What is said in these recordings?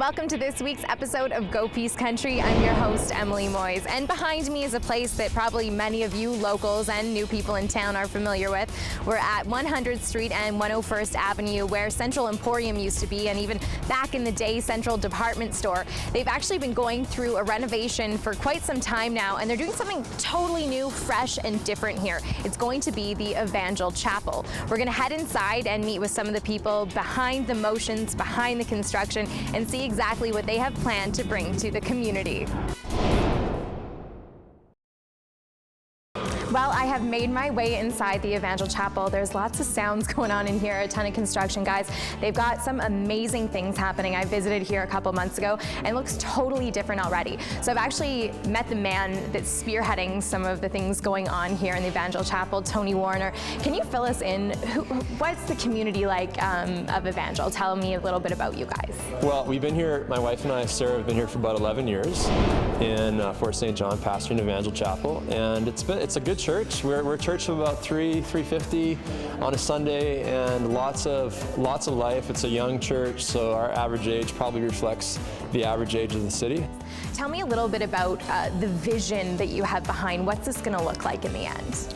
Welcome to this week's episode of Go Peace Country. I'm your host, Emily Moyes, and behind me is a place that probably many of you locals and new people in town are familiar with. We're at 100th Street and 101st Avenue, where Central Emporium used to be, and even back in the day, Central Department Store. They've actually been going through a renovation for quite some time now, and they're doing something totally new, fresh, and different here. It's going to be the Evangel Chapel. We're going to head inside and meet with some of the people behind the motions, behind the construction, and see exactly what they have planned to bring to the community. Well, I have made my way inside the Evangel Chapel. There's lots of sounds going on in here, a ton of construction, guys. They've got some amazing things happening. I visited here a couple months ago and it looks totally different already. So I've actually met the man that's spearheading some of the things going on here in the Evangel Chapel, Tony Warner. Can you fill us in? What's the community like of Evangel? Tell me a little bit about you guys. Well, we've been here, my wife and I, Sarah, have been here for about 11 years in Fort St. John, pastoring Evangel Chapel, and it's a good church. We're a church of about 350 on a Sunday, and lots of life. It's a young church, so our average age probably reflects the average age of the city. Tell me a little bit about the vision that you have behind. What's this going to look like in the end?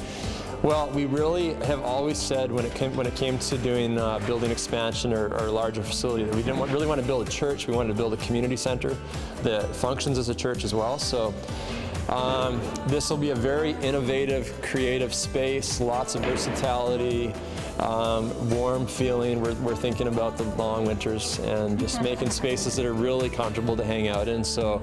Well, we really have always said when it came to doing building expansion or larger facility that we didn't really want to build a church. We wanted to build a community center that functions as a church as well. So this will be a very innovative, creative space, lots of versatility, warm feeling. We're thinking about the long winters and just making spaces that are really comfortable to hang out in. So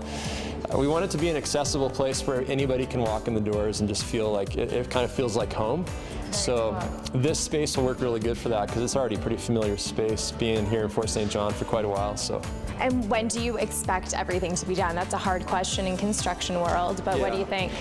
we want it to be an accessible place where anybody can walk in the doors and just feel like it kind of feels like home. So this space will work really good for that because it's already a pretty familiar space, being here in Fort St. John for quite a while. So. And when do you expect everything to be done? That's a hard question in construction world, but what do you think?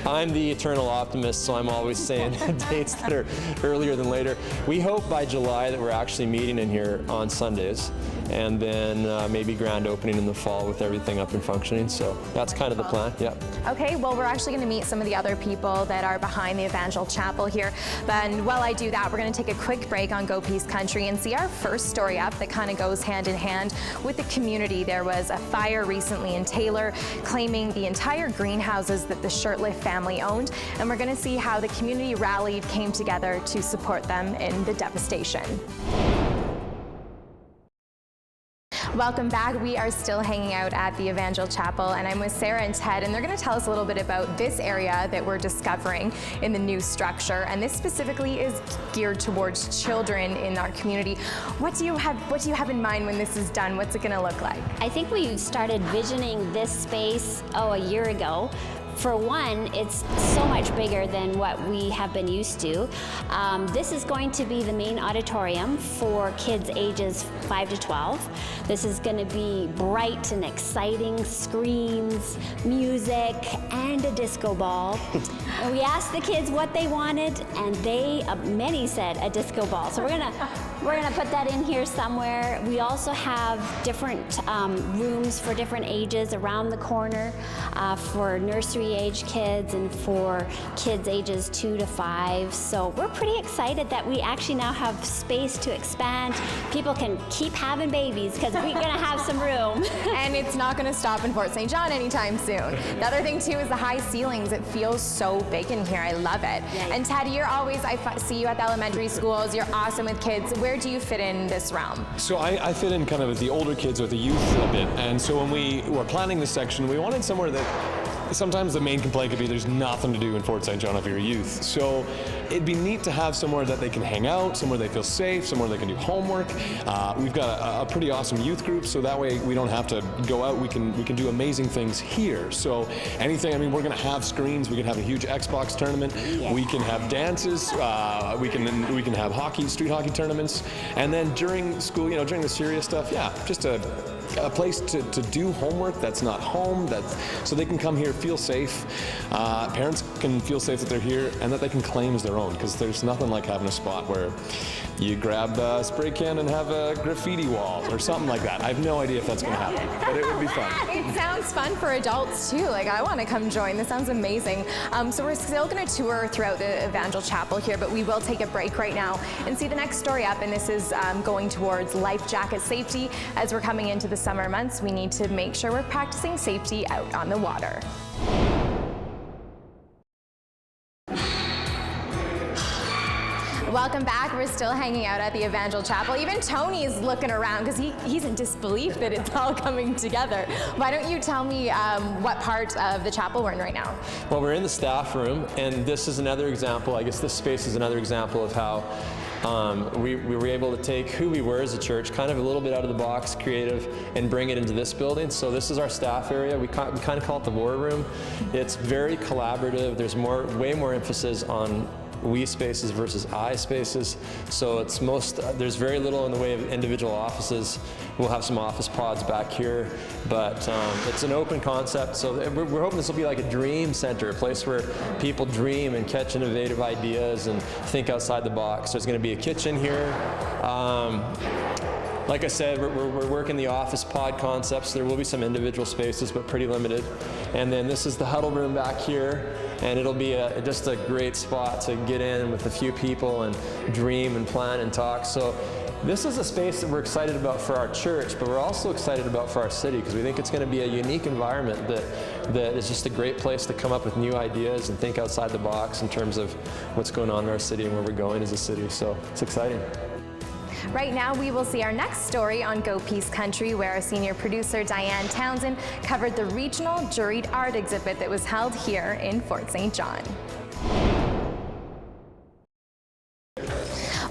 I'm the eternal optimist, so I'm always saying dates that are earlier than later. We hope by July that we're actually meeting in here on Sundays, and then maybe grand opening in the fall with everything up and functioning. So that's kind of the plan. Yeah. Okay, well, we're actually going to meet some of the other people that are behind the Evangel Chapel here. And while I do that, we're going to take a quick break on Go Peace Country and see our first story up that kind of goes hand in hand with the community. There was a fire recently in Taylor claiming the entire greenhouses that the Shirtliff family owned, and we're going to see how the community rallied, came together to support them in the devastation. Welcome back. We are still hanging out at the Evangel Chapel, and I'm with Sarah and Ted, and they're going to tell us a little bit about this area that we're discovering in the new structure. And this specifically is geared towards children in our community. What do you have in mind when this is done? What's it going to look like? I think we started visioning this space a year ago. For one, it's so much bigger than what we have been used to. This is going to be the main auditorium for kids ages 5 to 12. This is going to be bright and exciting, screens, music, and a disco ball. And we asked the kids what they wanted, and many said a disco ball. So we're gonna put that in here somewhere. We also have different rooms for different ages around the corner for nursery age kids and for kids ages 2 to 5. So we're pretty excited that we actually now have space to expand. People can keep having babies because we're gonna have some room. And it's not gonna stop in Fort St. John anytime soon. The other thing too is the high ceilings. It feels so big in here. I love it. Yeah. And Ted, I see you at the elementary schools. You're awesome with kids. Where do you fit in this realm? So I fit in kind of with the older kids, with the youth a bit. And so when we were planning this section, we wanted somewhere that sometimes the main complaint could be there's nothing to do in Fort St. John if you're a youth. So it'd be neat to have somewhere that they can hang out, somewhere they feel safe, somewhere they can do homework. We've got a pretty awesome youth group, so that way we don't have to go out. We can do amazing things here. So anything, I mean, we're gonna have screens. We can have a huge Xbox tournament. Yeah. We can have dances. We can have hockey, street hockey tournaments. And then during school, during the serious stuff, just a place to do homework that's not home, so they can come here, feel safe. Parents can feel safe that they're here and that they can claim as their own, because there's nothing like having a spot where you grab a spray can and have a graffiti wall or something like that. I have no idea if that's going to happen, but it would be fun. It sounds fun for adults too. Like, I want to come join. This sounds amazing. So we're still going to tour throughout the Evangel Chapel here, but we will take a break right now and see the next story up. And this is going towards life jacket safety as we're coming into the summer months, we need to make sure we're practicing safety out on the water. Welcome back. We're still hanging out at the Evangel Chapel. Even Tony's looking around because he's in disbelief that it's all coming together. Why don't you tell me what part of the chapel we're in right now? Well, we're in the staff room, and this is another example. I guess this space is another example of how we were able to take who we were as a church, kind of a little bit out of the box, creative, and bring it into this building. So this is our staff area. We kind of call it the war room. It's very collaborative. There's way more emphasis on we spaces versus I spaces. So it's there's very little in the way of individual offices. We'll have some office pods back here, but it's an open concept. So we're hoping this will be like a dream center, a place where people dream and catch innovative ideas and think outside the box. There's going to be a kitchen here. Like I said, we're working the office pod concepts. There will be some individual spaces, but pretty limited. And then this is the huddle room back here, and it'll be just a great spot to get in with a few people and dream and plan and talk. So this is a space that we're excited about for our church, but we're also excited about for our city because we think it's going to be a unique environment that is just a great place to come up with new ideas and think outside the box in terms of what's going on in our city and where we're going as a city. So it's exciting. Right now, we will see our next story on Go Peace Country, where our senior producer, Diane Townsend, covered the regional juried art exhibit that was held here in Fort St. John.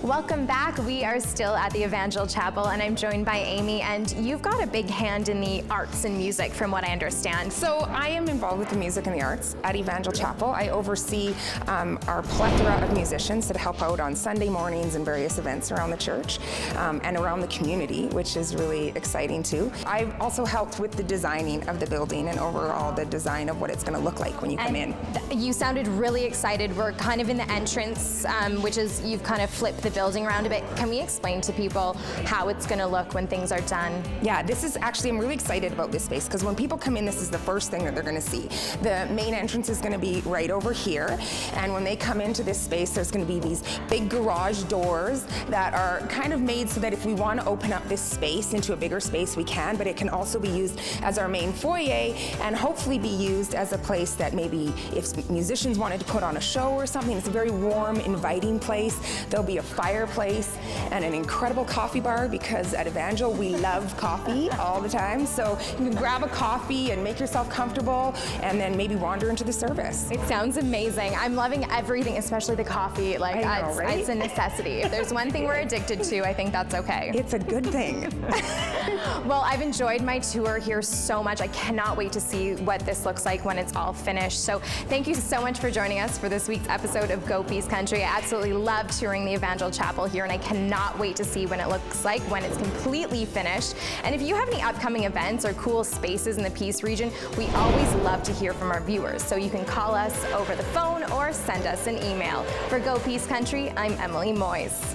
Welcome back. We are still at the Evangel Chapel, and I'm joined by Amy, and you've got a big hand in the arts and music, from what I understand. So I am involved with the music and the arts at Evangel Chapel. I oversee our plethora of musicians that help out on Sunday mornings and various events around the church and around the community, which is really exciting too. I've also helped with the designing of the building and overall the design of what it's going to look like when you come in. You sounded really excited. We're kind of in the entrance, which is you've kind of flipped the building around a bit. Can we explain to people how it's going to look when things are done? Yeah, this is actually, I'm really excited about this space because when people come in, this is the first thing that they're going to see. The main entrance is going to be right over here, and when they come into this space, there's going to be these big garage doors that are kind of made so that if we want to open up this space into a bigger space, we can, but it can also be used as our main foyer and hopefully be used as a place that maybe if musicians wanted to put on a show or something, it's a very warm, inviting place. There'll be a fireplace and an incredible coffee bar because at Evangel we love coffee all the time. So you can grab a coffee and make yourself comfortable and then maybe wander into the service. It sounds amazing. I'm loving everything, especially the coffee. Like, I know, right? It's a necessity. If there's one thing we're addicted to, I think that's okay. It's a good thing. Well, I've enjoyed my tour here so much. I cannot wait to see what this looks like when it's all finished. So thank you so much for joining us for this week's episode of Go Peace Country. I absolutely love touring the Evangel Chapel here, and I cannot wait to see when it looks like when it's completely finished. And if you have any upcoming events or cool spaces in the Peace region, we always love to hear from our viewers. So you can call us over the phone or send us an email. For Go Peace Country, I'm Emily Moyes.